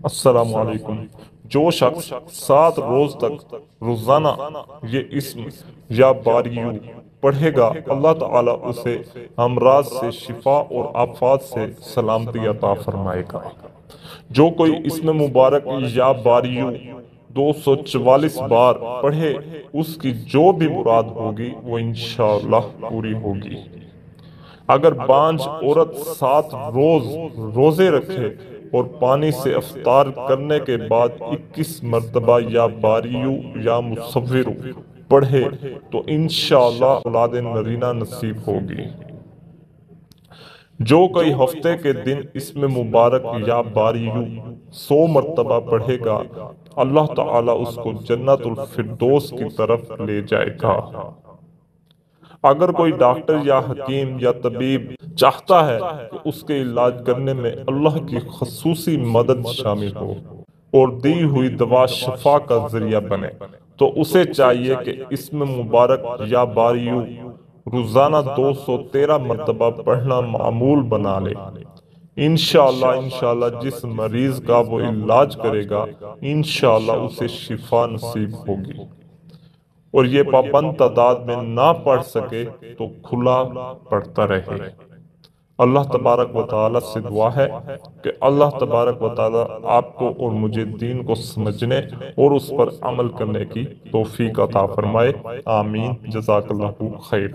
السلام علیکم۔ جو شخص 7 روز تک روزانہ یہ اسم یا باریو پڑھے گا، اللہ تعالیٰ اسے امراض سے شفا اور آفات سے سلامتی عطا فرمائے گا۔ جو کوئی اسم مبارک یا باریو 244 بار پڑھے، اس کی جو بھی مراد ہوگی وہ انشاءاللہ پوری ہوگی۔ اگر بانجھ عورت 7 روز روزے رکھے اور پانی سے افطار کرنے کے بعد 21 مرتبہ یا باریو یا مصورو پڑھے تو انشاءاللہ اولاد نرینہ نصیب ہوگی۔ جو کوئی ہفتے کے دن اسم مبارک یا باریو 100 مرتبہ پڑھے گا، اللہ تعالیٰ اس کو جنت الفردوس کی طرف لے جائے گا۔ اگر کوئی ڈاکٹر یا حکیم یا طبیب چاہتا ہے کہ اس کے علاج کرنے میں اللہ کی خصوصی مدد شامل ہو اور دی ہوئی دوا شفا کا ذریعہ بنے، تو اسے چاہیے کہ اسم مبارک یا باریو روزانہ 213 مرتبہ پڑھنا معمول بنا لے۔ انشاءاللہ جس مریض کا وہ علاج کرے گا، انشاءاللہ اسے شفا نصیب ہوگی۔ اور یہ پابند تعداد میں نہ پڑھ سکے تو کھلا پڑھتا رہے۔ اللہ تبارک و تعالیٰ سے دعا ہے کہ اللہ تبارک و تعالیٰ آپ کو اور مجھے دین کو سمجھنے اور اس پر عمل کرنے کی توفیق عطا فرمائے۔ آمین۔ جزاک اللہ خیر۔